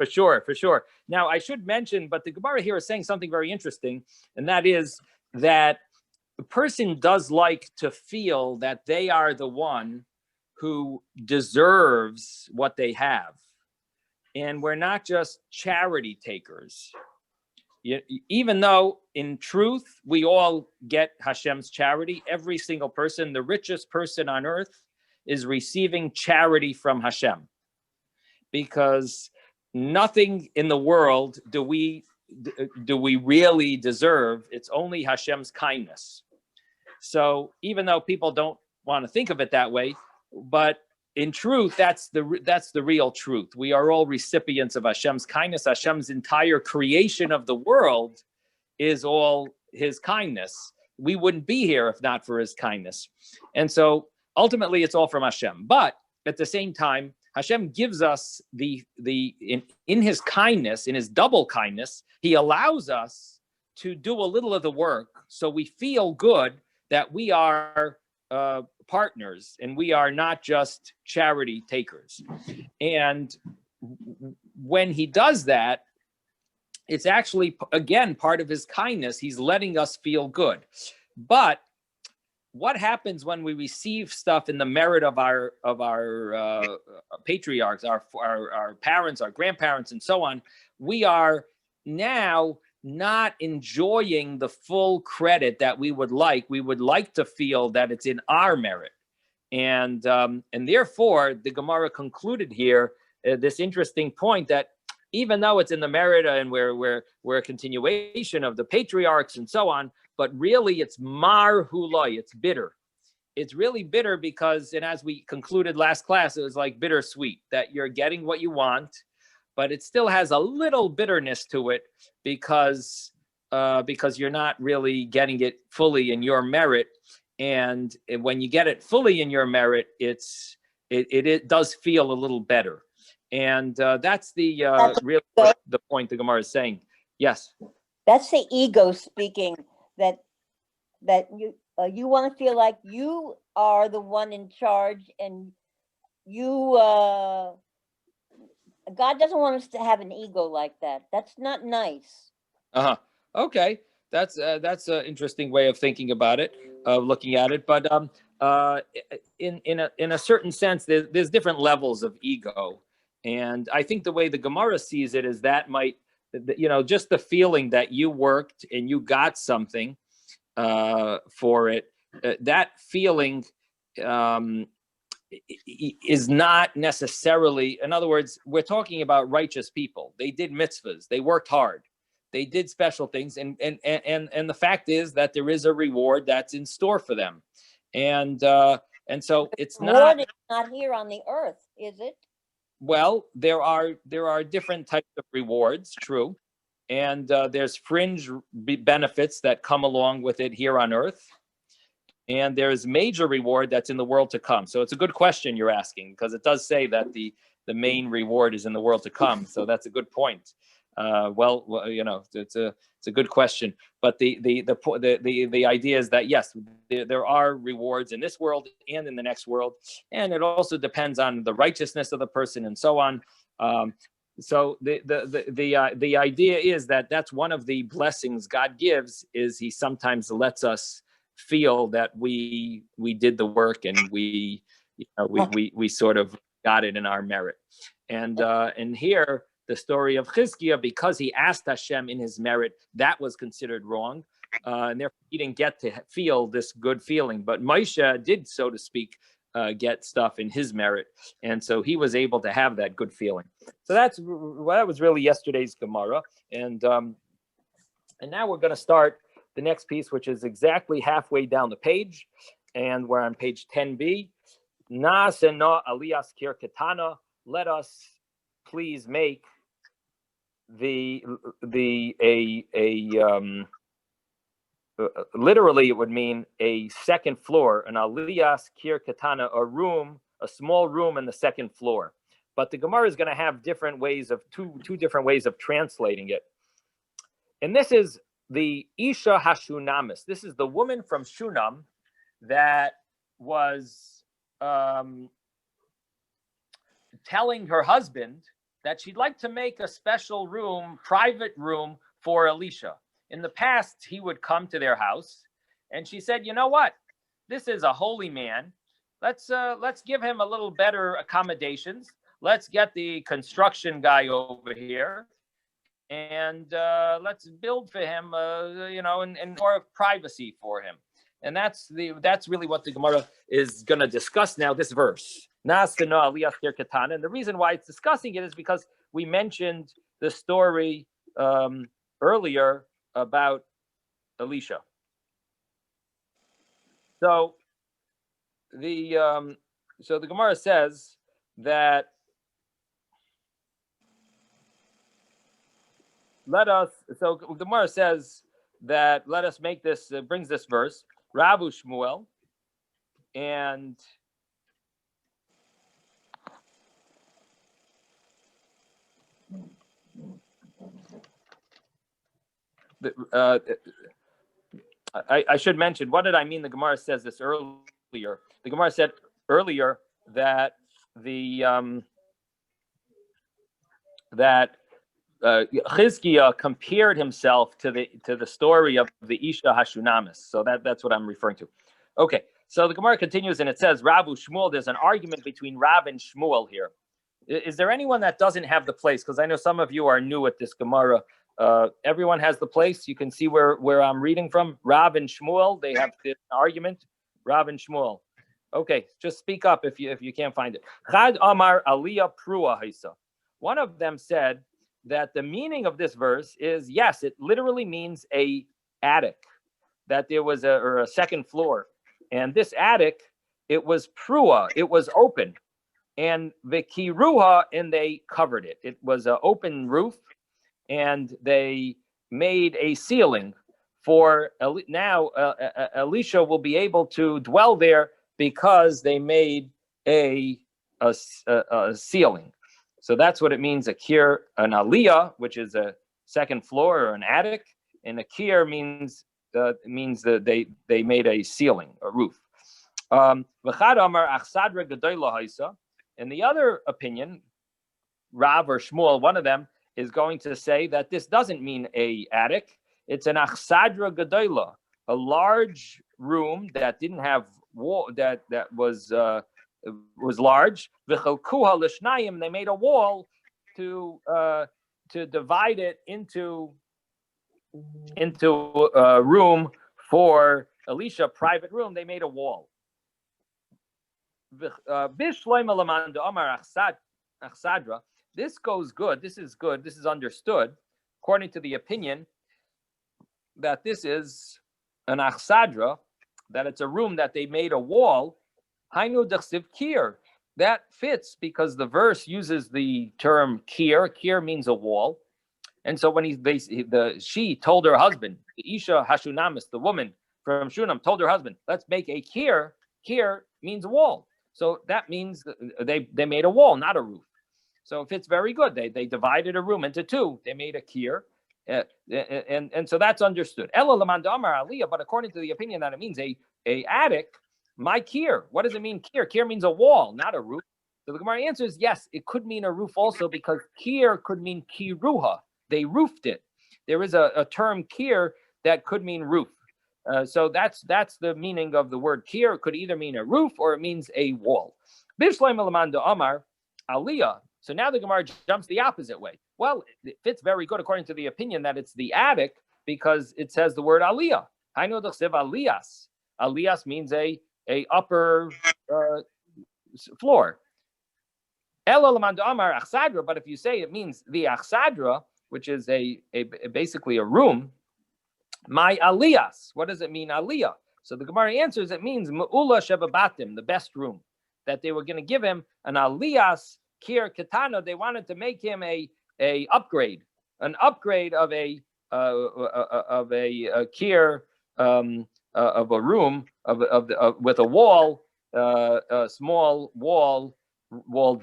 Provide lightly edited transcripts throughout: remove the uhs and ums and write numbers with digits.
For sure, for sure. Now, I should mention, but the Gemara here is saying something very interesting, and that is that the person does like to feel that they are the one who deserves what they have. And we're not just charity takers. Even though in truth, we all get Hashem's charity, every single person, the richest person on earth is receiving charity from Hashem. Because nothing in the world do we really deserve. It's only Hashem's kindness. So even though people don't want to think of it that way, but in truth, that's the real truth. We are all recipients of Hashem's kindness. Hashem's entire creation of the world is all his kindness. We wouldn't be here if not for his kindness. And so ultimately it's all from Hashem. But at the same time, Hashem gives us in his kindness, in his double kindness, he allows us to do a little of the work so we feel good that we are partners and we are not just charity takers. And when he does that, it's actually, again, part of his kindness. He's letting us feel good. But what happens when we receive stuff in the merit of our patriarchs, our parents, our grandparents, and so on? We are now not enjoying the full credit that we would like. We would like to feel that it's in our merit, and therefore the Gemara concluded here this interesting point that even though it's in the merit and we're a continuation of the patriarchs and so on, but really it's mar hulai, it's bitter. It's really bitter because, and as we concluded last class, it was like bittersweet, that you're getting what you want, but it still has a little bitterness to it because you're not really getting it fully in your merit. And when you get it fully in your merit, it does feel a little better. And that's the point the Gemara is saying. Yes. That's the ego speaking. That you want to feel like you are the one in charge, and you. God doesn't want us to have an ego like that. That's not nice. Okay, that's an interesting way of thinking about it, of looking at it. But in a certain sense, there's different levels of ego, and I think the way the Gemara sees it is that might, just the feeling that you worked and you got something for it. That feeling is not necessarily, in other words, we're talking about righteous people. They did mitzvahs, they worked hard, they did special things, and the fact is that there is a reward that's in store for them, and so it's not here on the earth, is it? Well, there are different types of rewards, true, and there's fringe benefits that come along with it here on earth. And there's major reward that's in the world to come. So it's a good question you're asking, because it does say that the main reward is in the world to come. So that's a good point. It's a good question. But the idea is that yes, there are rewards in this world and in the next world, and it also depends on the righteousness of the person and so on. So the idea is that that's one of the blessings God gives, is he sometimes lets us feel that we did the work and we sort of got it in our merit. And here the story of Chizkiah, because he asked Hashem in his merit, that was considered wrong, and therefore he didn't get to feel this good feeling. But Moshe did, so to speak, get stuff in his merit, and so he was able to have that good feeling. So that was really yesterday's Gemara, and now we're going to start the next piece, which is exactly halfway down the page, and we're on page 10b. Na sena alias kir ketana. Let us please make literally it would mean a second floor, an alias kir katana, a small room in the second floor. But the Gemara is going to have different ways of two different ways of translating it. And this is the Isha Hashunamis. This is the woman from Shunam that was telling her husband that she'd like to make a special room, private room for Elisha. In the past, he would come to their house, and she said, "You know what? This is a holy man. Let's give him a little better accommodations. Let's get the construction guy over here, and let's build for him, and more privacy for him." And that's really what the Gemara is going to discuss now. This verse, and the reason why it's discussing it is because we mentioned the story earlier about Elisha. So the Gemara says that the Gemara says that let us make this, brings this verse, Rabu Shmuel, and I should mention, what did I mean? The Gemara says this earlier. The Gemara said earlier that Chizkiah compared himself to the story of the Isha Hashunamis. So that's what I'm referring to. Okay, so the Gemara continues and it says, Rabu Shmuel, there's an argument between Rav and Shmuel here. Is there anyone that doesn't have the place? Because I know some of you are new at this Gemara. Everyone has the place. You can see where I'm reading from. Rav and Shmuel, they have this argument. Rav and Shmuel. Okay, just speak up if you can't find it. Chad Amar Aliyah Prua Haisa. One of them said that the meaning of this verse is, yes, it literally means a attic, that there was a second floor. And this attic, it was Prua, it was open. And the Kiruha, and they covered it. It was an open roof, and they made a ceiling for, now Elisha will be able to dwell there because they made a ceiling. So that's what it means, a kir, an aliyah, which is a second floor or an attic, and a kir means that they made a ceiling, a roof. And the other opinion, Rav or Shmuel, one of them, is going to say that this doesn't mean a attic. It's an achsadra gedola, a large room that didn't have wall, that was large. V'chalkuha l'shnayim, they made a wall to divide it into a room for Elisha, private room. They made a wall. This goes good. This is good. This is understood according to the opinion that this is an achsadra, that it's a room that they made a wall. Hainu dechsiv kir. That fits because the verse uses the term kir. Kir means a wall. And so when she told her husband, the Isha Hashunamis, the woman from Shunam, told her husband, let's make a kir. Kir means a wall. So that means they made a wall, not a roof. So it fits very good. They divided a room into two. They made a kir. And so that's understood. But according to the opinion that it means a attic, my kir. What does it mean, kir? Kir means a wall, not a roof. So the Gemara answer is yes, it could mean a roof also, because kir could mean kiruha. They roofed it. There is a term kir that could mean roof. So that's the meaning of the word kir. It could either mean a roof or it means a wall. Amar aliyah. So now the Gemara jumps the opposite way. Well, it fits very good according to the opinion that it's the attic because it says the word aliyah. Hainu d'chsev aliyas. Aliyas means a upper floor. But if you say it means the achsadra, which is basically a room, my aliyas. What does it mean, aliyah? So the Gemara answers it means me'ula shebabatim, the best room, that they were going to give him an aliyas kir katana. They wanted to make him an upgrade of a kir of a room with a wall, a small walled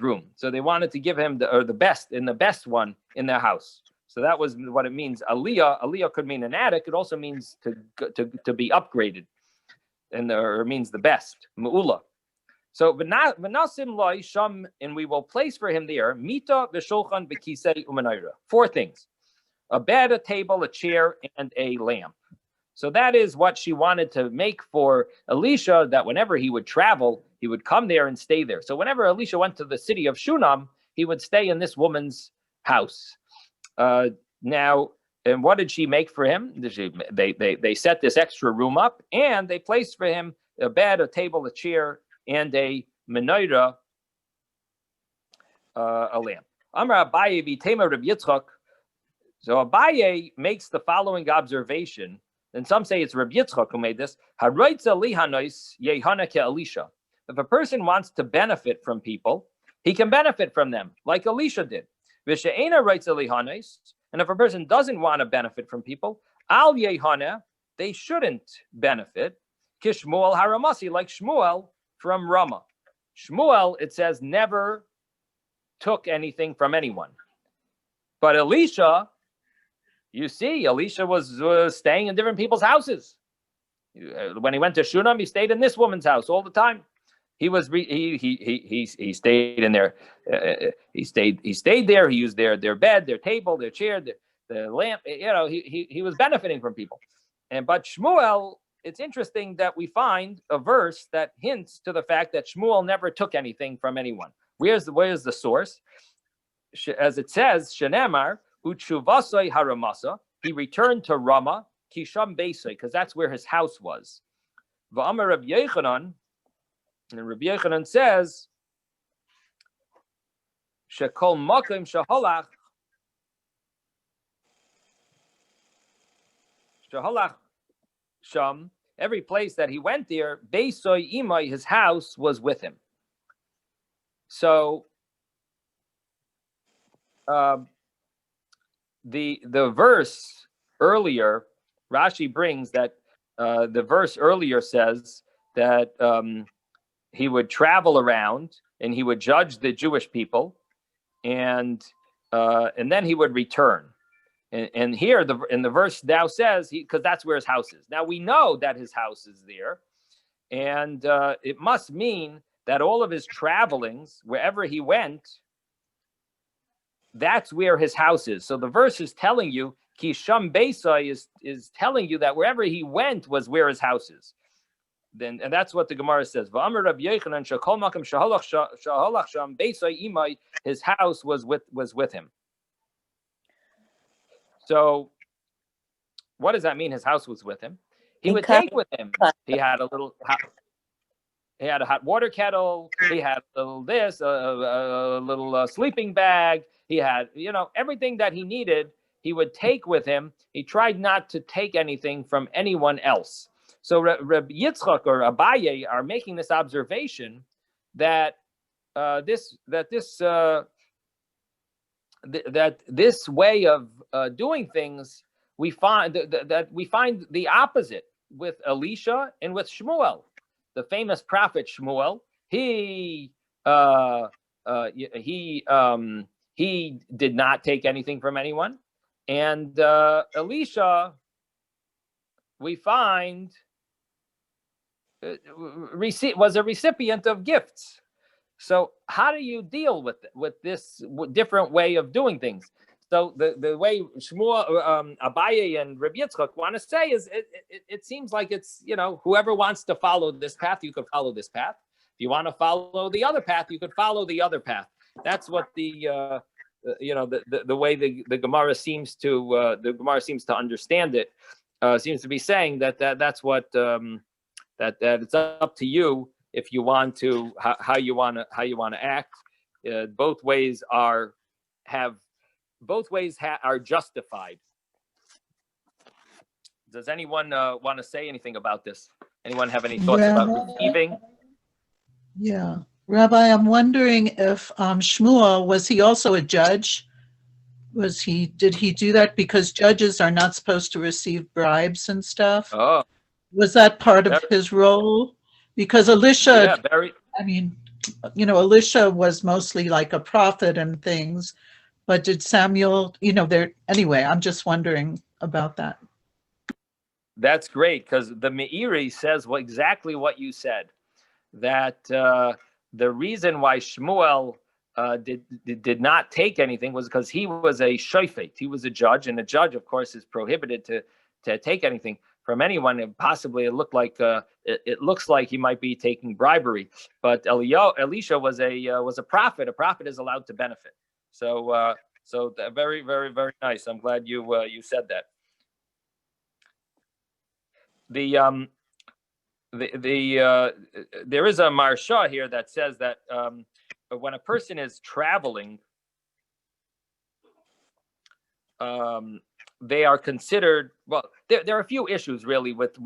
room. So they wanted to give him the best one in their house. So that was what it means. Aliyah. Aliyah could mean an attic. It also means to be upgraded, or it means the best. Me'ula. So v'nasim loy sham, and we will place for him there mita v'shulchan v'kisei u'menorah. 4 things: a bed, a table, a chair, and a lamp. So that is what she wanted to make for Elisha, that whenever he would travel, he would come there and stay there. So whenever Elisha went to the city of Shunam, he would stay in this woman's house. Now, and what did she make for him? They set this extra room up, and they placed for him a bed, a table, a chair, and a menorah, a lamp. Amar Abaye v'tema Reb Yitzchak. So Abaye makes the following observation, and some say it's Reb Yitzchak who made this. If a person wants to benefit from people, he can benefit from them, like Elisha did. And if a person doesn't want to benefit from people, al yehana, they shouldn't benefit. Kishmuel haramasi, like Shmuel from Ramah. Shmuel, it says, never took anything from anyone. But Elisha, you see, Elisha was staying in different people's houses. When he went to Shunam, he stayed in this woman's house all the time. He stayed in there. He stayed there. He used their bed, their table, their chair, the lamp. He was benefiting from people. But Shmuel, it's interesting that we find a verse that hints to the fact that Shmuel never took anything from anyone. Where's the source? As it says, Shenemar uchuvasai haramasa. He returned to Ramah, kisham beisai, because that's where his house was. V'amar Rabbi Yochanan. And Rabbi Yochanan says, "Shekol makim shahalach sham." Every place that he went there, beisoi imai, his house was with him. So, the verse earlier, Rashi brings that the verse earlier says that. He would travel around and he would judge the Jewish people, and then he would return. And here, in the verse now says, because that's where his house is. Now we know that his house is there, and it must mean that all of his travelings, wherever he went, that's where his house is. So the verse is telling you, Kisham Beisai is telling you that wherever he went was where his house is. And that's what the Gemara says. His house was with him. So, what does that mean? His house was with him. He would take with him. He had a hot water kettle. He had a little sleeping bag. He had everything that he needed. He would take with him. He tried not to take anything from anyone else. So Reb Yitzchak or Abaye are making this observation that this way of doing things, we find the opposite with Elisha and with Shmuel, the famous prophet Shmuel. He did not take anything from anyone, and Elisha, we find, was a recipient of gifts. So how do you deal with this different way of doing things? So the way Shmuel, Abaye, and Reb Yitzchak want to say is, it seems like it's, whoever wants to follow this path, you could follow this path. If you want to follow the other path, you could follow the other path. That's what the way the Gemara seems to understand it. Seems to be saying that's what that it's up to you if you want to how you want to act. Both ways are justified. Does anyone want to say anything about this? Anyone have any thoughts about receiving? Yeah, Rabbi, I'm wondering if Shmuel, was he also a judge? Did he do that because judges are not supposed to receive bribes and stuff? Oh, was that part of his role? Because Elisha, Elisha was mostly like a prophet and things, but did Samuel, anyway, I'm just wondering about that. That's great, because the Meiri says exactly what you said, that the reason why Shmuel did not take anything was because he was a shofet. He was a judge, and a judge, of course, is prohibited to take anything from anyone. And possibly it looks like he might be taking bribery. But Elisha was a prophet. A prophet is allowed to benefit. So very, very, very nice. I'm glad you said that. There is a marsha here that says that when a person is traveling, they are considered, well, there are a few issues really with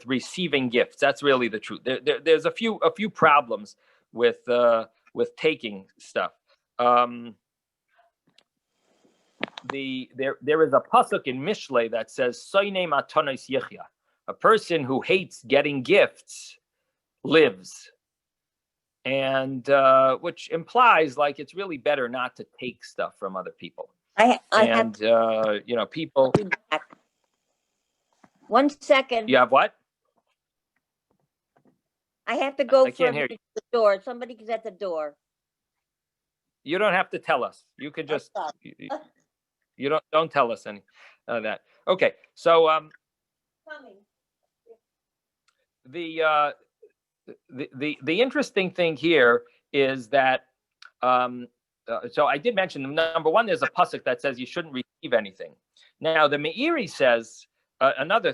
receiving gifts. That's really the truth. There's a few problems with taking stuff. There is a pasuk in Mishlei that says Soine matanos yichya. A person who hates getting gifts lives, and which implies like it's really better not to take stuff from other people. People. 1 second. You have what? I have to go I can't hear to the door. Somebody's at the door. You don't have to tell us. You could just you don't tell us any that. Okay, so Coming. the interesting thing here is that so I did mention number one, there's a pasuk that says you shouldn't receive anything. Now the Meiri says another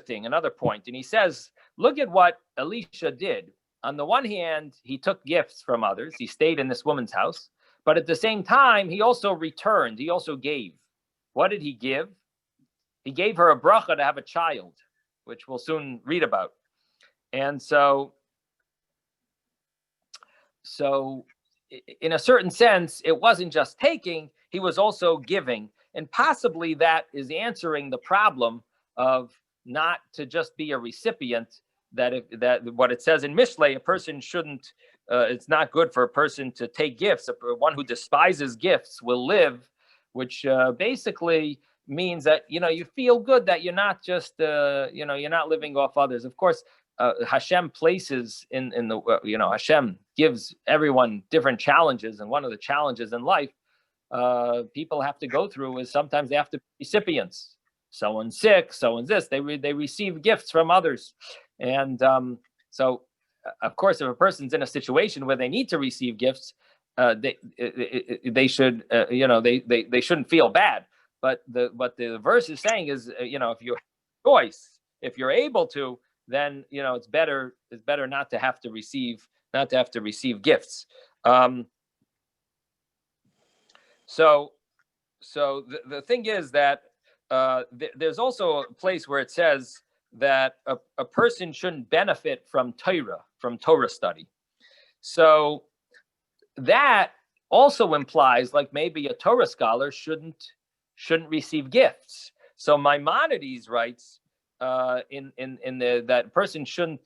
point, and he says, look at what Elisha did. On the one hand, he took gifts from others. He stayed in this woman's house, but at the same time, he also returned. He also gave. What did he give? He gave her a bracha to have a child, which we'll soon read about. And so in a certain sense, it wasn't just taking, he was also giving. And possibly that is answering the problem of not to just be a recipient, that what it says in Mishlei, a person shouldn't, it's not good for a person to take gifts. One who despises gifts will live, which basically means that, you feel good that you're not just, you're not living off others. Of course, Hashem places in the, Hashem gives everyone different challenges. And one of the challenges in life people have to go through is sometimes they have to be recipients. Someone's sick, someone's this, they receive gifts from others. And so, of course, if a person's in a situation where they need to receive gifts, they should, they shouldn't feel bad. But what the verse is saying is, if you have a choice, if you're able to, then it's better not to have to receive gifts. So the thing is that there's also a place where it says that a person shouldn't benefit from Torah study. So that also implies like maybe a Torah scholar shouldn't receive gifts. So Maimonides writes that person shouldn't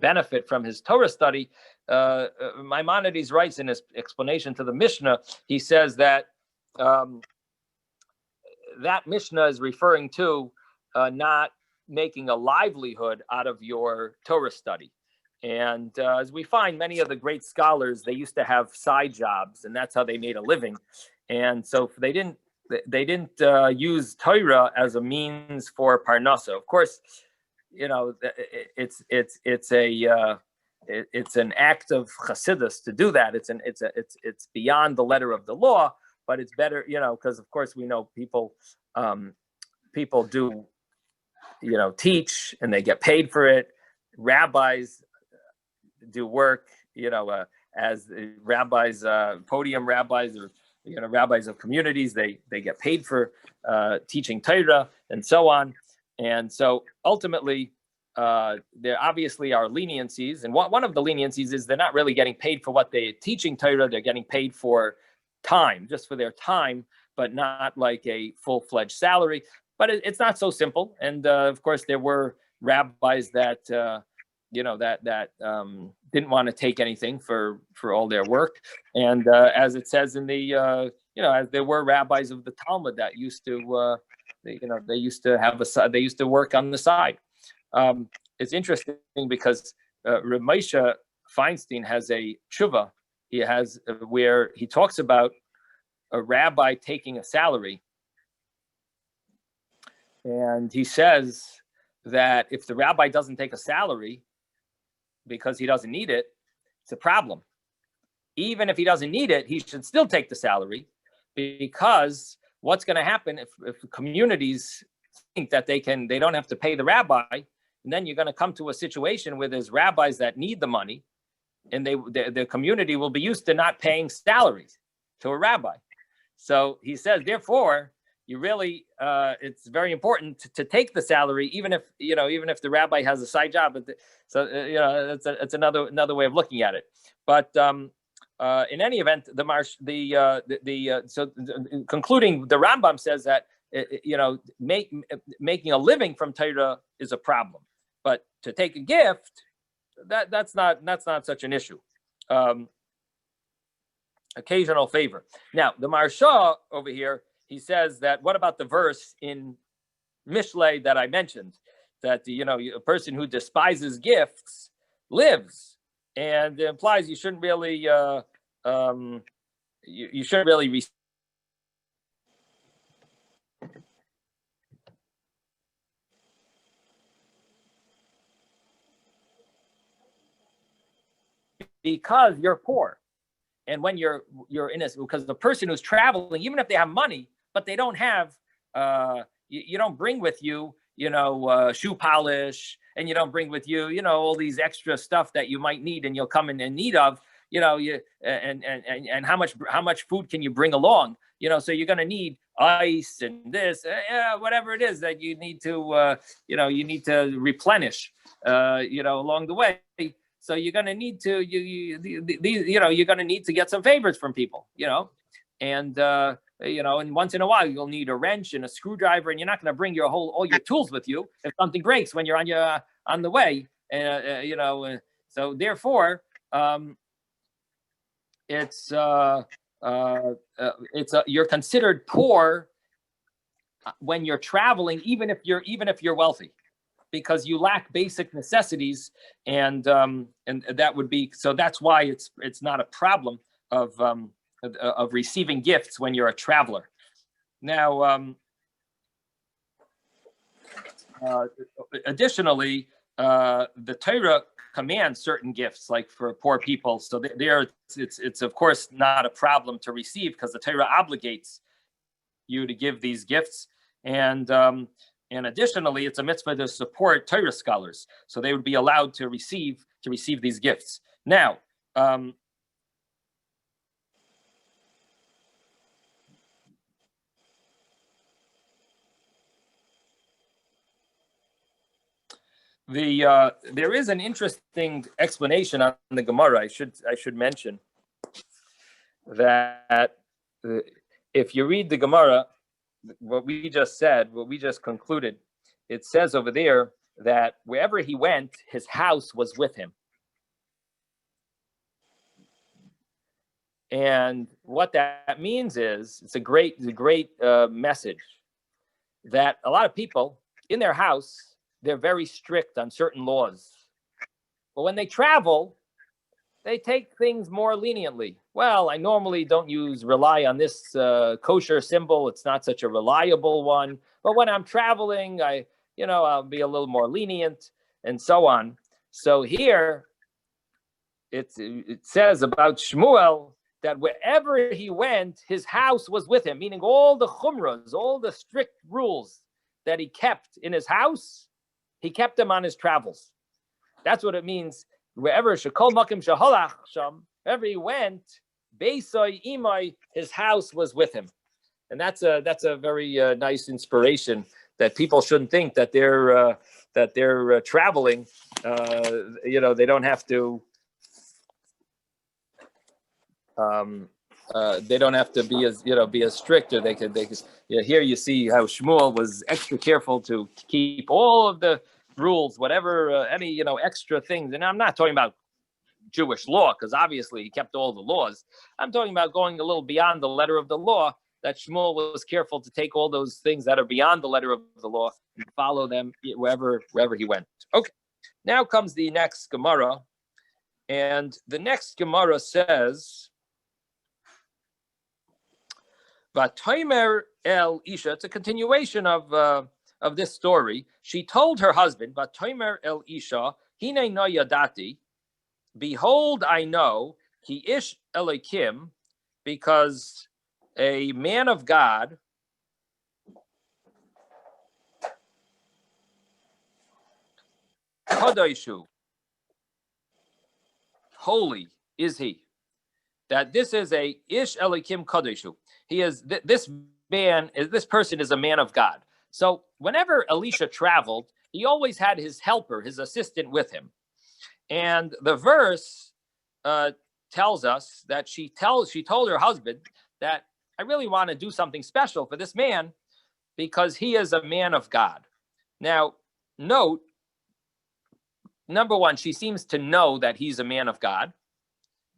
benefit from his Torah study. Maimonides writes in his explanation to the Mishnah, he says that that Mishnah is referring to not making a livelihood out of your Torah study. And as we find, many of the great scholars, they used to have side jobs, and that's how they made a living. And so they didn't use Torah as a means for parnasa. Of course, it's an act of chassidus to do that. It's beyond the letter of the law, but it's better, because of course we know people do, teach and they get paid for it. Rabbis do work, as rabbis, podium rabbis, or rabbis of communities. They get paid for teaching Torah and so on. And so ultimately, there obviously are leniencies, and one of the leniencies is they're not really getting paid for what they're teaching Torah. They're getting paid for time, just for their time, but not like a full-fledged salary. But it's not so simple. And of course, there were rabbis that didn't want to take anything for all their work. And as it says in the as there were rabbis of the Talmud that used to they used to work on the side. It's interesting because Rav Moshe Feinstein has a tshuva. He has where he talks about a rabbi taking a salary, and he says that if the rabbi doesn't take a salary because he doesn't need it, it's a problem. Even if he doesn't need it, he should still take the salary, because what's going to happen if communities think that they don't have to pay the rabbi, and then you're going to come to a situation where there's rabbis that need the money, and the community will be used to not paying salaries to a rabbi. So he says, therefore, you really, it's very important to take the salary, even if the rabbi has a side job. It's another way of looking at it. But in any event, concluding, the Rambam says that making a living from Torah is a problem, but to take a gift, that's not such an issue. Occasional favor. Now, the Maharsha over here, he says that what about the verse in Mishlei that I mentioned, that a person who despises gifts lives, and it implies you shouldn't really you shouldn't really receive. Because you're poor. And when you're in because the person who's traveling, even if they have money, but they don't have, you don't bring with you, shoe polish, and you don't bring with you, all these extra stuff that you might need and you'll come in need of, and how much food can you bring along, so you're going to need ice and this, whatever it is that you need to, you need to replenish, along the way. So you're going to need to you're going to need to get some favors from people, and and once in a while you'll need a wrench and a screwdriver, and you're not going to bring all your tools with you if something breaks when you're on the way, so therefore you're considered poor when you're traveling, even if you're wealthy, because you lack basic necessities, and that would be, so that's why it's not a problem of receiving gifts when you're a traveler. Now, additionally, the Torah commands certain gifts, like for poor people. So it's of course not a problem to receive, because the Torah obligates you to give these gifts, and additionally, it's a mitzvah to support Torah scholars, so they would be allowed to receive these gifts. Now, there is an interesting explanation on the Gemara. I should mention that if you read the Gemara, what we just concluded, it says over there that wherever he went, his house was with him. And what that means is, it's a great message, that a lot of people in their house, they're very strict on certain laws. But when they travel, they take things more leniently. Well, I normally don't rely on this kosher symbol. It's not such a reliable one. But when I'm traveling, I'll be a little more lenient, and so on. So here, it says about Shmuel that wherever he went, his house was with him, meaning all the chumras, all the strict rules that he kept in his house, he kept them on his travels. That's what it means. Wherever shekol makim shehalach sham, wherever he went, beisai imai, his house was with him, and that's a very nice inspiration, that people shouldn't think that they're traveling. They don't have to. They don't have to be as strict, or they could. Here you see how Shmuel was extra careful to keep all of the rules, whatever any extra things. And I'm not talking about Jewish law, because obviously he kept all the laws. I'm talking about going a little beyond the letter of the law, that Shmuel was careful to take all those things that are beyond the letter of the law and follow them wherever he went. Okay, now comes the next Gemara, And the next Gemara says, Vatomer el Isha. It's a continuation of this story. She told her husband, Vatomer el Isha, Hine no yadati, behold, I know, ki ish Elokim, because a man of God, Kadoishu, holy is he. That this is a ish Elokim Kadoshu. He is this person is a man of God. So whenever Elisha traveled, he always had his helper, his assistant with him. And the verse tells us that she told her husband that I really want to do something special for this man because he is a man of God. Now, note, number one, she seems to know that he's a man of God.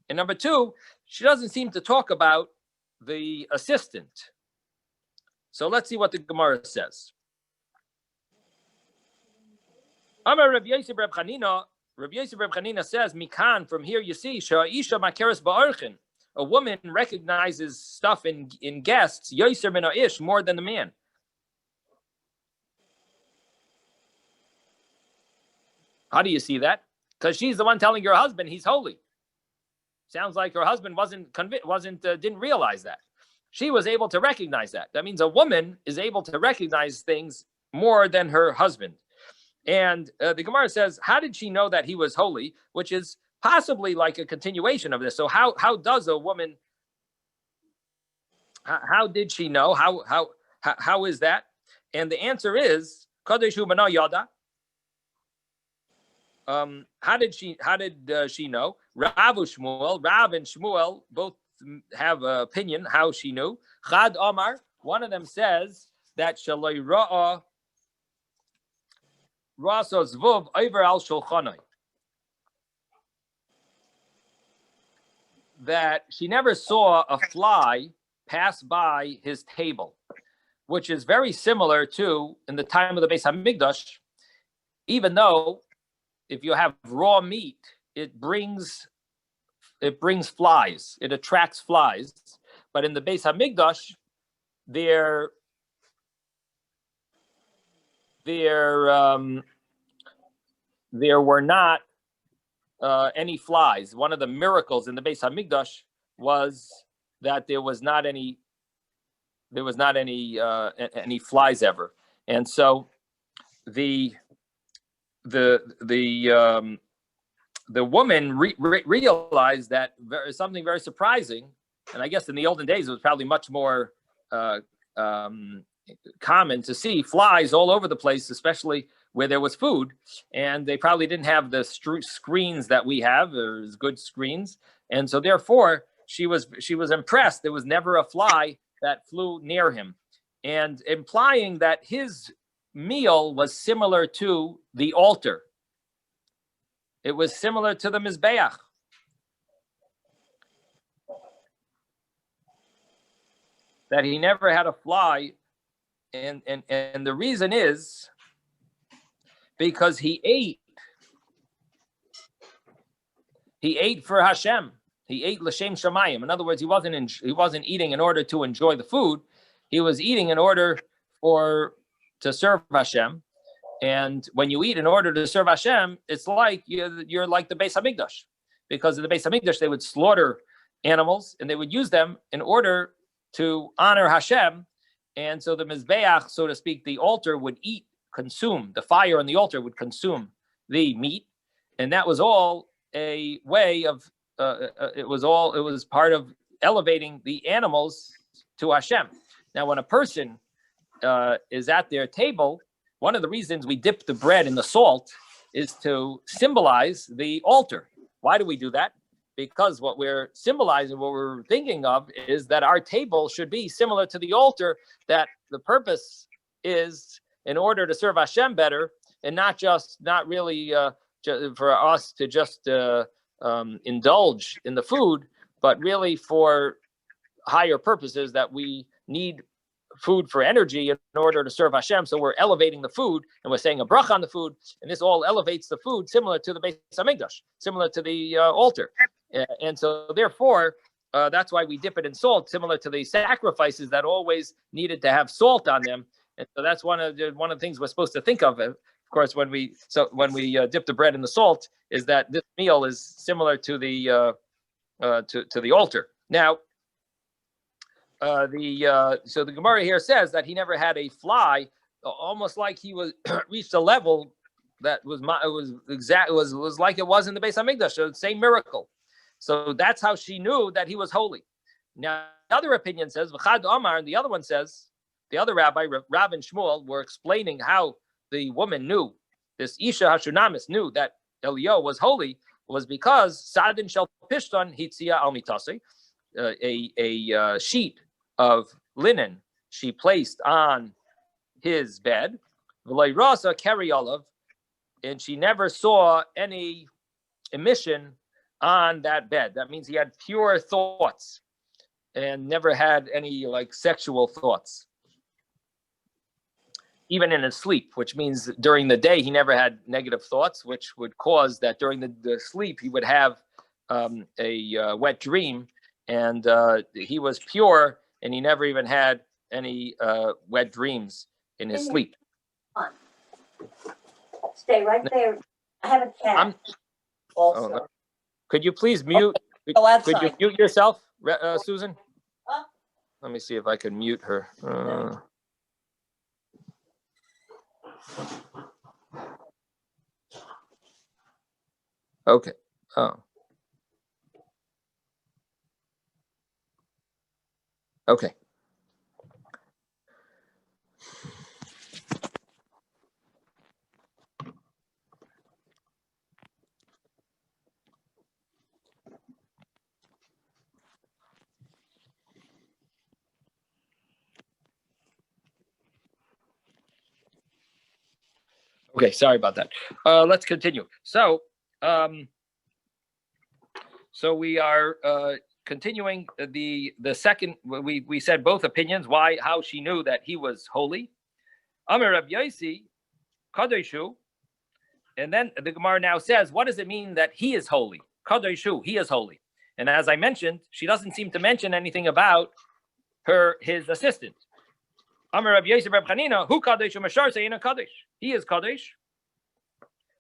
And number two, she doesn't seem to talk about the assistant. So let's see what the Gemara says. Amar Rabbi Yosef Reb Chanina. Rabbi Yosef Reb Chanina says, Mikan, from here you see, Sha'isha makeres ba'orchin. A woman recognizes stuff in guests, Yoser min ish, more than the man. How do you see that? Because she's the one telling her husband he's holy. Sounds like her husband didn't realize that. She was able to recognize that. That means a woman is able to recognize things more than her husband. And the Gemara says, how did she know that he was holy? Which is possibly like a continuation of this. So how does a woman? How did she know? How is that? And the answer is Kadeshu B'na Yada. How did she know? Rav and Shmuel both have an opinion how she knew. Chad Omar, one of them says that Shaloi Ra'a Rasa Zvuv over al Shulchanai. That she never saw a fly pass by his table, which is very similar to in the time of the Beis Hamikdash, even though if you have raw meat, it brings flies. It attracts flies. But in the Beis Hamikdash, there were not any flies. One of the miracles in the Beis Hamikdash was that there was not any flies ever. And so the woman realized that something very surprising, and I guess in the olden days it was probably much more common to see flies all over the place, especially where there was food, and they probably didn't have the screens that we have, or good screens, and so therefore she was impressed. There was never a fly that flew near him, and implying that his meal was similar to the altar. It was similar to the Mizbeach. That he never had a fly, and the reason is because he ate for Hashem. He ate l'shem shamayim. In other words, he wasn't eating in order to enjoy the food. He was eating in order to serve Hashem. And when you eat in order to serve Hashem, it's like you're like the Beis Hamikdash, because in the Beis Hamikdash they would slaughter animals and they would use them in order to honor Hashem. And so the Mizbeach, so to speak, the altar would consume, the fire on the altar would consume the meat. And that was all a way of, it was part of elevating the animals to Hashem. Now, when a person is at their table, one of the reasons we dip the bread in the salt is to symbolize the altar. Why do we do that? Because what we're symbolizing, what we're thinking of, is that our table should be similar to the altar, that the purpose is in order to serve Hashem better, and not really for us to just indulge in the food, but really for higher purposes, that we need food for energy in order to serve Hashem. So we're elevating the food and we're saying a bracha on the food, and this all elevates the food, similar to the Beis Hamikdash, similar to the altar. And so therefore, that's why we dip it in salt, similar to the sacrifices that always needed to have salt on them. And so that's one of the things we're supposed to think of. Of course, when we dip the bread in the salt, is that this meal is similar to the altar. Now, so the Gemara here says that he never had a fly, almost like he was reached a level that was like it was in the Beis Hamikdash, so the same miracle. So that's how she knew that he was holy. Now, the other opinion says, V'chad Amar, and the other one says, the other rabbi, Rav and Shmuel, were explaining how the woman knew, this Isha Hashunamis knew that Eliyahu was holy, was because Sadin Shel Pishton Hitzia Al Mitasi, a sheet of linen she placed on his bed, V'loi Rasa Keri Olav, and she never saw any emission on that bed. That means he had pure thoughts and never had any like sexual thoughts, even in his sleep, which means during the day he never had negative thoughts, which would cause that during the sleep he would have a wet dream, and he was pure and he never even had any wet dreams in his sleep. Stay right there. I have a cat. Also. No. Could you please mute? Could you mute yourself, Susan? Let me see if I can mute her. Okay. Oh. Okay. Okay, sorry about that. Let's continue. So we are continuing the second. We said both opinions. How she knew that he was holy. Amar Rab Yosi Kadoshu, and then the Gemara now says, what does it mean that he is holy? Kadoshu, he is holy. And as I mentioned, she doesn't seem to mention anything about his assistant. Amar Rab Yosef Rab Chanina, who Kadosh Mashar Sayina Kadosh. He is Kadosh,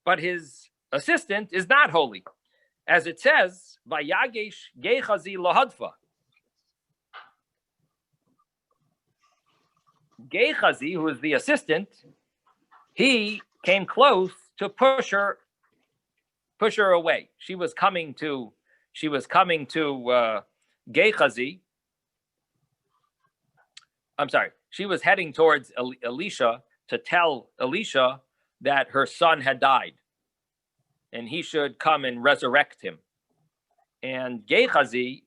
but his assistant is not holy. As it says, Vayagesh Gechazi Lahadfa. Gechazi, who is the assistant, he came close to push her away. She was coming to Gechazi. I'm sorry. She was heading towards Elisha to tell Elisha that her son had died and he should come and resurrect him. And Gehazi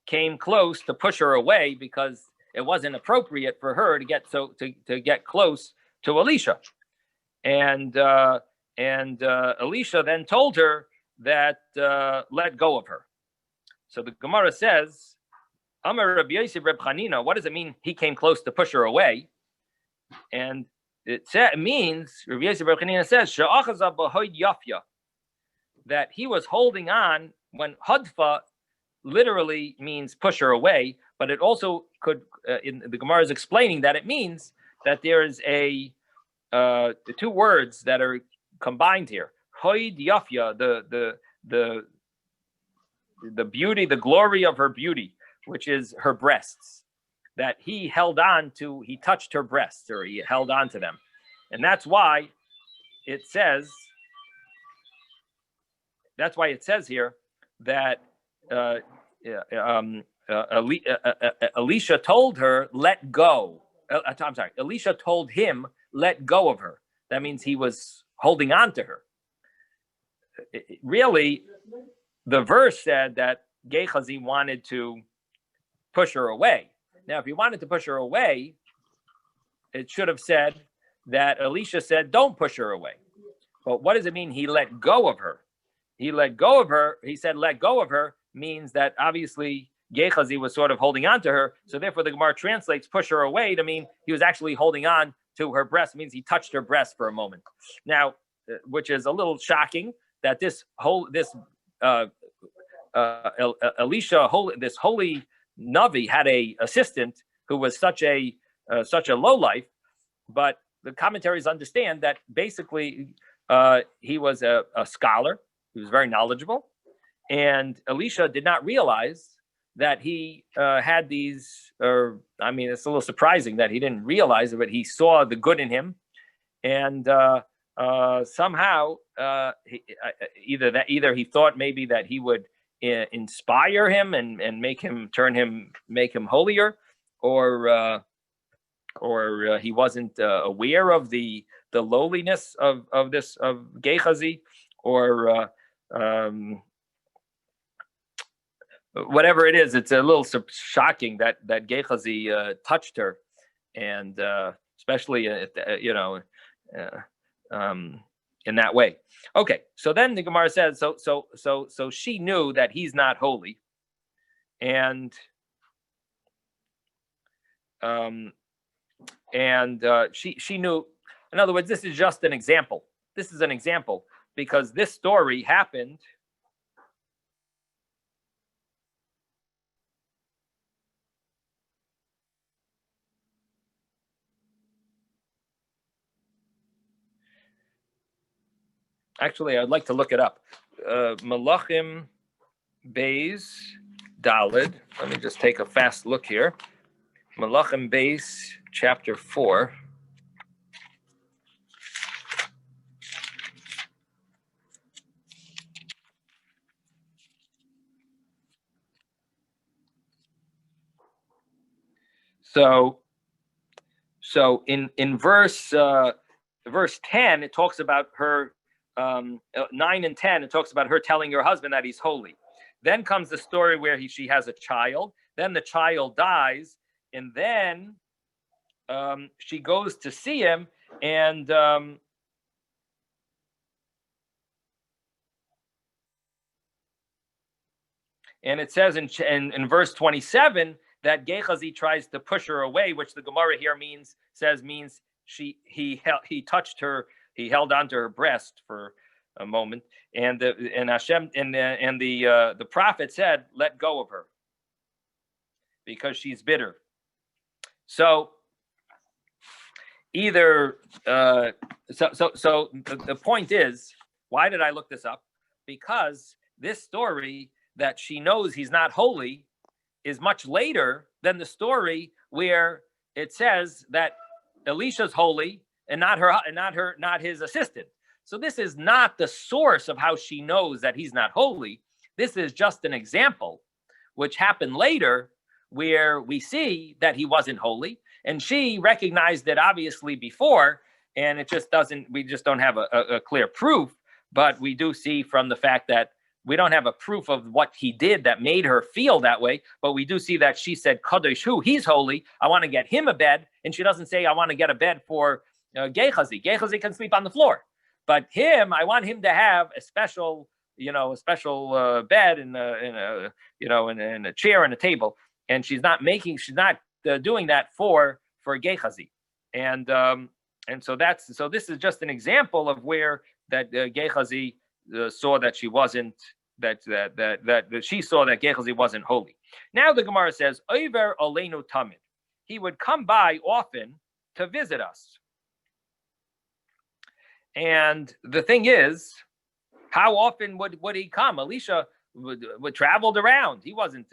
came close to push her away because it wasn't appropriate for her to get close to Elisha. And Elisha then told her that let go of her. So the Gemara says, Amar Rabbi Yosef Reb Chanina, what does it mean he came close to push her away? And it means, Rabbi Yosef Reb Chanina says, Sha'achaza b'hoid yafya, that he was holding on when hadfa literally means push her away, but it also could, in the Gemara is explaining that it means that there is the two words that are combined here. Hoid yafya, the beauty, the glory of her beauty, which is her breasts, that he touched her breasts, or he held on to them. And that's why it says here that Elisha told her, let go. Elisha told him, let go of her. That means he was holding on to her. Really, the verse said that Gehazi wanted to push her away. Now, if he wanted to push her away, it should have said that Elisha said, don't push her away. But what does it mean he let go of her? He let go of her. He said, let go of her means that obviously Gehazi was sort of holding on to her. So therefore, the Gemara translates "push her away" to mean he was actually holding on to her breast. It means he touched her breast for a moment. Now, which is a little shocking that Elisha, this holy Navi, had a assistant who was such a lowlife. But the commentaries understand that basically he was a scholar. He was very knowledgeable, and Elisha did not realize that he had these. It's a little surprising that he didn't realize it, but he saw the good in him, and somehow either he thought maybe that he would inspire him and make him holier, or he wasn't aware of the lowliness of Gehazi, or whatever it is. It's a little shocking that Gehazi touched her, and especially in that way. Okay, so then the Gemara says, so she knew that he's not holy, and she knew. In other words, this is just an example. This is an example because this story happened. Actually, I'd like to look it up. Malachim Beis Dalid. Let me just take a fast look here. Malachim Beis, chapter 4. So in verse 10, it talks about her. 9 and 10, it talks about her telling her husband that he's holy. Then comes the story where she has a child. Then the child dies, and then she goes to see him, and it says in verse 27 that Gehazi tries to push her away, which the Gemara here means he touched her. He held onto her breast for a moment, and Hashem and the prophet said, "Let go of her, because she's bitter." So either so the point is, why did I look this up? Because this story that she knows he's not holy is much later than the story where it says that Elisha's holy and not his assistant. So this is not the source of how she knows that he's not holy. This is just an example, which happened later, where we see that he wasn't holy, and she recognized it obviously before, and it just doesn't. We just don't have a clear proof, but we do see from the fact that we don't have a proof of what he did that made her feel that way, but we do see that she said, "Kadosh hu, he's holy. I want to get him a bed," and she doesn't say, "I want to get a bed for Gehazi." Gehazi can sleep on the floor, but him, I want him to have a special, bed and in a chair and a table. And she's not doing that for Gehazi, and so this is just an example of where that Gehazi saw that she wasn't that she saw that Gehazi wasn't holy. Now the Gemara says, "Oiver aleinu tamid." He would come by often to visit us. And the thing is, how often would he come? Elisha would traveled around. He wasn't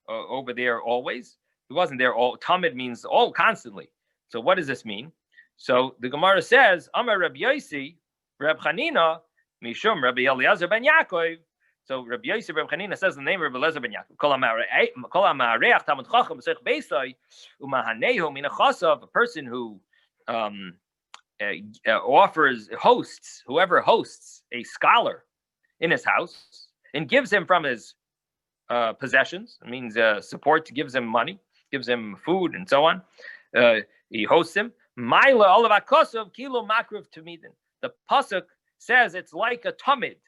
over there always. He wasn't there all. Tamid means all, constantly. So what does this mean? So the Gemara says, Amar Rabbi Yosi, Reb Chanina, Mishum Rabbi Eliezer ben Yaakov. So Rabbi Yosi, Reb Chanina says the name of Rabbi Eliezer ben Yaakov. Kol ha'ma'areach Talmud Chacham b'seich beisai u'mahanehu min achasav, a person who hosts a scholar in his house and gives him from his possessions. It means support, gives him money, gives him food, and so on. He hosts him. Maila olav akosov kilo makriv tamidin. The pasuk says it's like a tamid.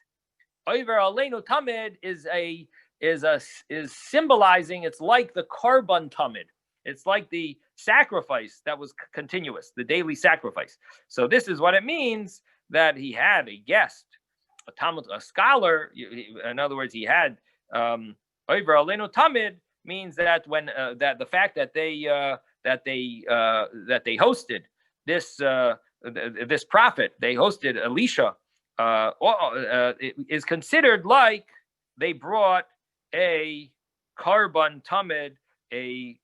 Over aleinu tamid is a is symbolizing, it's like the Karban Tamid. It's like the sacrifice that was continuous, the daily sacrifice. So this is what it means that he had a guest, a Talmud, a scholar. In other words, he had Oiver Aleinu Tamid means that when that the fact that they hosted this this prophet, they hosted Elisha, is considered like they brought a Karban Tamid, a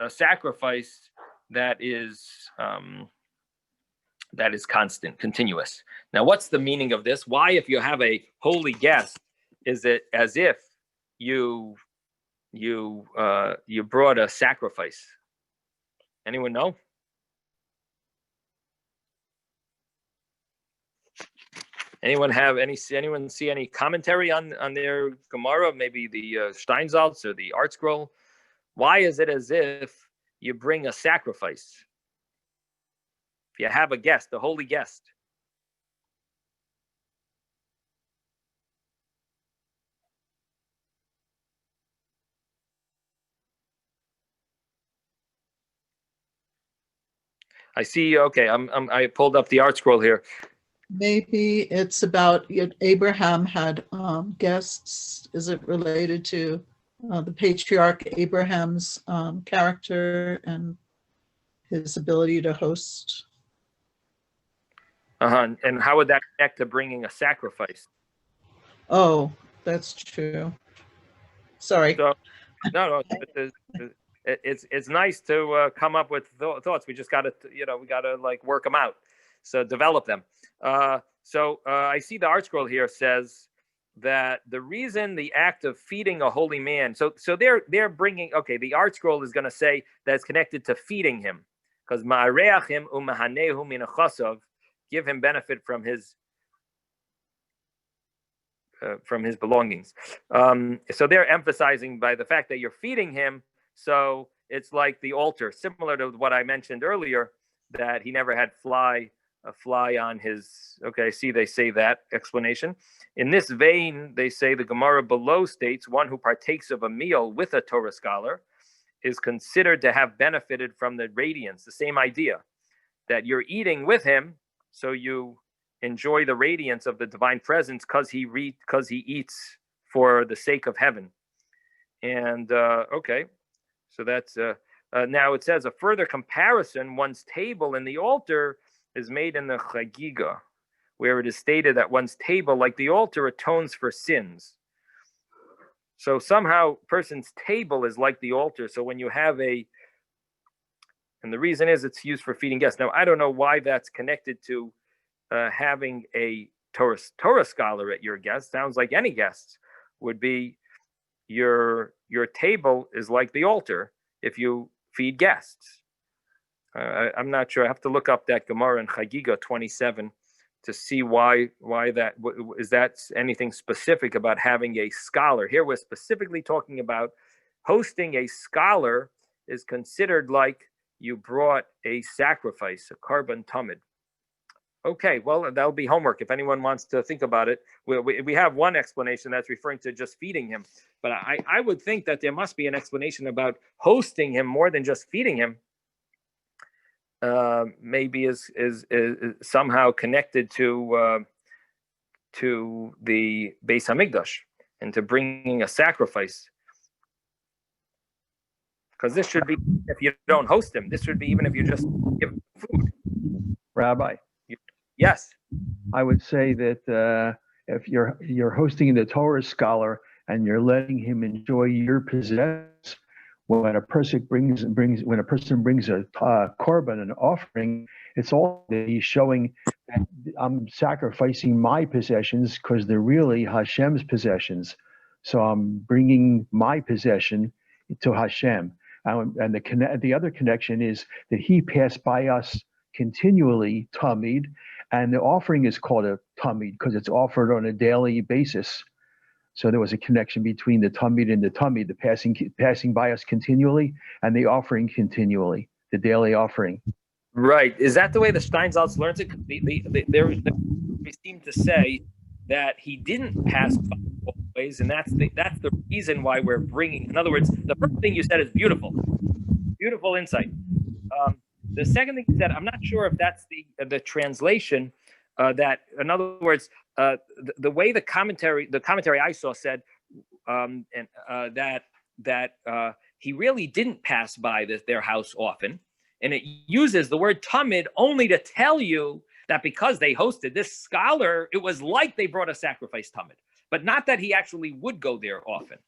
sacrifice that is constant, continuous. Now, what's the meaning of this? Why, if you have a holy guest, is it as if you brought a sacrifice? Anyone know? Anyone see any commentary on their Gemara? Maybe the Steinsaltz or the Art Scroll. Why is it as if you bring a sacrifice? If you have a guest, a holy guest. I see. Okay, I pulled up the Art Scroll here. Maybe it's about Abraham had guests. Is it related to the patriarch Abraham's character and his ability to host? And how would that connect to bringing a sacrifice? Oh, that's true. Sorry. So, no, it's nice to come up with thoughts. We just got to, we got to like work them out. So develop them. So I see the Art Scroll here says that the reason the act of feeding a holy man. So they're bringing. Okay, the Art Scroll is going to say that it's connected to feeding him, because ma'areachim u'mahanehu min achasav, give him benefit from his belongings. So they're emphasizing by the fact that you're feeding him. So it's like the altar, similar to what I mentioned earlier, that he never had a fly on his. Okay, see, they say that explanation. In this vein, they say the Gemara below states one who partakes of a meal with a Torah scholar is considered to have benefited from the radiance. The same idea that you're eating with him, so you enjoy the radiance of the divine presence because he eats for the sake of heaven. And okay, so that's now it says a further comparison. One's table in the altar is made in the Chagiga, where it is stated that one's table, like the altar, atones for sins. So somehow, person's table is like the altar. So when you have and the reason is it's used for feeding guests. Now I don't know why that's connected to having a Torah scholar at your guest. Sounds like any guests would be. Your table is like the altar if you feed guests. I'm not sure. I have to look up that Gemara in Chagiga 27 to see why that is. That anything specific about having a scholar? Here we're specifically talking about hosting a scholar is considered like you brought a sacrifice, a Karban Tamid. Okay, well, that'll be homework if anyone wants to think about it. We have one explanation that's referring to just feeding him, but I would think that there must be an explanation about hosting him more than just feeding him. Maybe is somehow connected to the Beis Hamikdash and to bringing a sacrifice. Because this should be, if you don't host him, this should be even if you just give him food. Rabbi. Yes. I would say that if you're hosting the Torah scholar and you're letting him enjoy your possessions, when a person brings a korban, an offering, it's all that he's showing that I'm sacrificing my possessions because they're really Hashem's possessions. So I'm bringing my possession to Hashem. And the other connection is that he passed by us continually, Tamid, and the offering is called a Tamid because it's offered on a daily basis. So there was a connection between the Tamid and the Tamid, the passing by us continually, and the offering continually, the daily offering. Right. Is that the way the Steinsaltz learns it? They seem to say that he didn't pass by all the ways, and that's the reason why we're bringing. In other words, the first thing you said is beautiful, beautiful insight. The second thing you said, I'm not sure if that's the translation. That, in other words, the way the commentary I saw said, that he really didn't pass by their house often, and it uses the word tamid only to tell you that because they hosted this scholar, it was like they brought a sacrifice tamid, but not that he actually would go there often.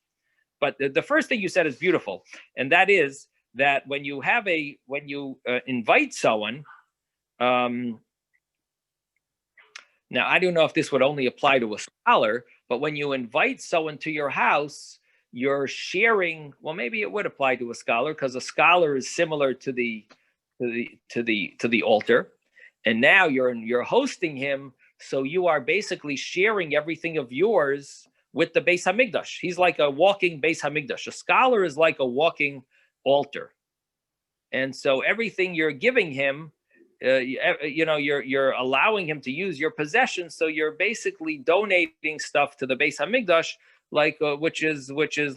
But the first thing you said is beautiful, and that is that when you invite someone, now I don't know if this would only apply to a scholar, but when you invite someone to your house, you're sharing. Well, maybe it would apply to a scholar because a scholar is similar to the altar, and now you're hosting him, so you are basically sharing everything of yours with the Beis Hamikdash. He's like a walking Beis Hamikdash. A scholar is like a walking altar, and so everything you're giving him, you're allowing him to use your possessions. So you're basically donating stuff to the Beis Hamikdash, like which is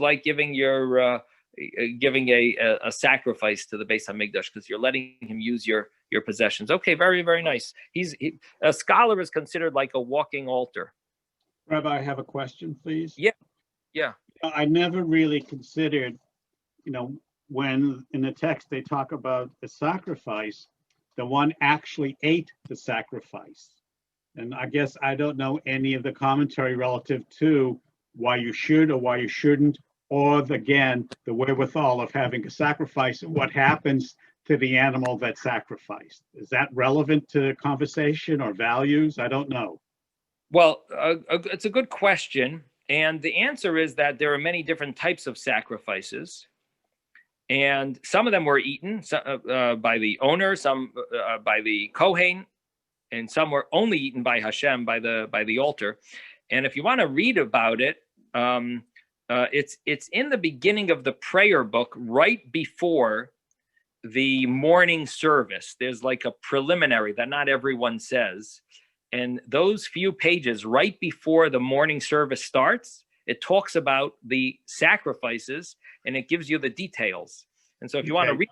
like giving a sacrifice to the Beis Hamikdash, because you're letting him use your possessions. Okay, very, very nice. A scholar is considered like a walking altar. Rabbi, I have a question, please. Yeah. I never really considered, when in the text they talk about the sacrifice, the one actually ate the sacrifice. And I guess I don't know any of the commentary relative to why you should or why you shouldn't, or again, the wherewithal of having a sacrifice and what happens to the animal that's sacrificed. Is that relevant to conversation or values? I don't know. Well, it's a good question. And the answer is that there are many different types of sacrifices. And some of them were eaten by the owner, some by the Kohen, and some were only eaten by Hashem, by the altar. And if you want to read about it, it's in the beginning of the prayer book, right before the morning service. There's like a preliminary that not everyone says. And those few pages right before the morning service starts, it talks about the sacrifices and it gives you the details. And so if you want to read,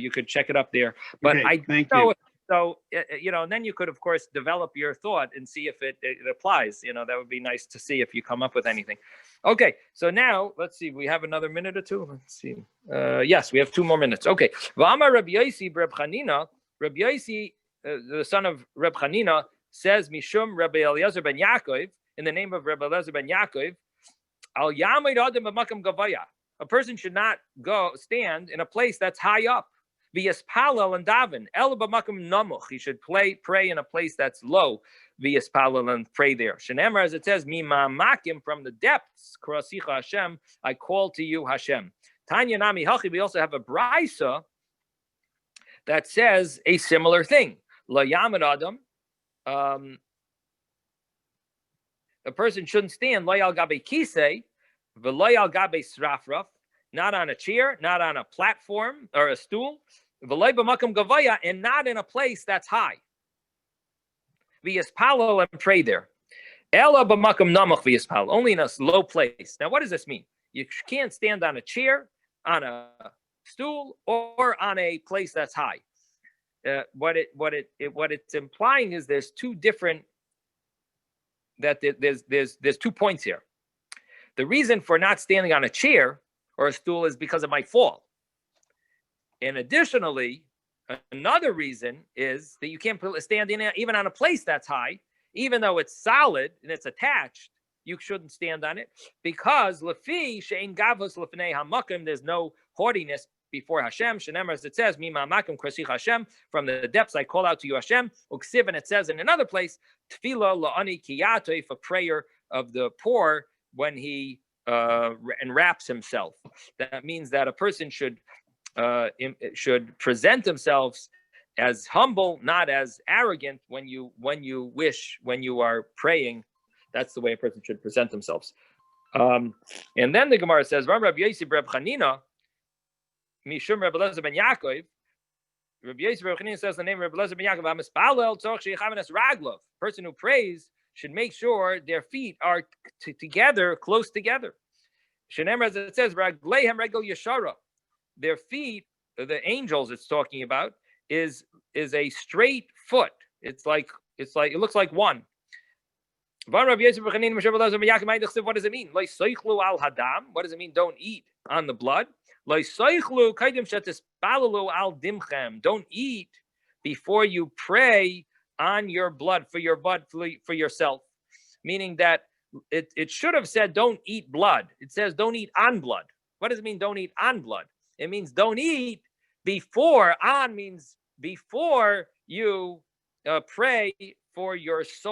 you could check it up there. But thank you. So, and then you could, of course, develop your thought and see if it applies. That would be nice to see if you come up with anything. Okay, so now, let's see. We have another minute or two. Let's see. Yes, we have 2 more minutes. Okay. V'amar Rabbi Yosi Reb Chanina, Rabbi Yosi, the son of Reb Chanina, says, Mishum Rabbi Eliezer ben Yaakov, in the name of Rabbi Eliezer ben Yaakov, Al Yamid Adam b'makam gavaya. A person should not stand in a place that's high up. V'yaspalel and daven. El b'makam namuch. He should pray in a place that's low. V'yaspalel and pray there. Shenemar, as it says, Mima makim, from the depths, Krasicha Hashem, I call to you Hashem. Tanya nami hachi. We also have a brisa that says a similar thing. La yamid adam. A person shouldn't stand loyal gabe kisei, v'loyal gabe srafraf, not on a chair, not on a platform or a stool, v'loy b'makam gavaya, and not in a place that's high. V'yaspalo, and pray there. Ela b'makam namach v'yaspalo, only in a low place. Now, what does this mean? You can't stand on a chair, on a stool, or on a place that's high. What it's implying is there's 2 different. There's 2 points here. The reason for not standing on a chair or a stool is because it might fall. And additionally, another reason is that you can't stand in even on a place that's high, even though it's solid and it's attached. You shouldn't stand on it because lefi she'ein gavos lefnei hamakim. There's no haughtiness before Hashem. Shenemar, as it says, Mima makim krasich Hashem. From the depths I call out to you, Hashem. Uksiv, and it says in another place, Tefillah la'ani kiyatoi, for prayer of the poor when he enwraps himself. That means that a person should present themselves as humble, not as arrogant when you are praying. That's the way a person should present themselves. And then the Gemara says, Rabbi Yosi Reb Chanina, Mishum Rabbi Eliezer ben Yaakov. Rabbi Yosi Reb Chanina says the name of Rabbi Eliezer ben Yaakov. Person who prays should make sure their feet are together, close together. Shenemar, as it says, Ragleihem regel yeshara. Their feet, the angels it's talking about, is a straight foot. It's like it looks like one. What does it mean? What does it mean? Don't eat on the blood. Don't eat before you pray on your blood for yourself. Meaning that it should have said don't eat blood. It says don't eat on blood. What does it mean? Don't eat on blood. It means don't eat before. On means before you pray for your soul.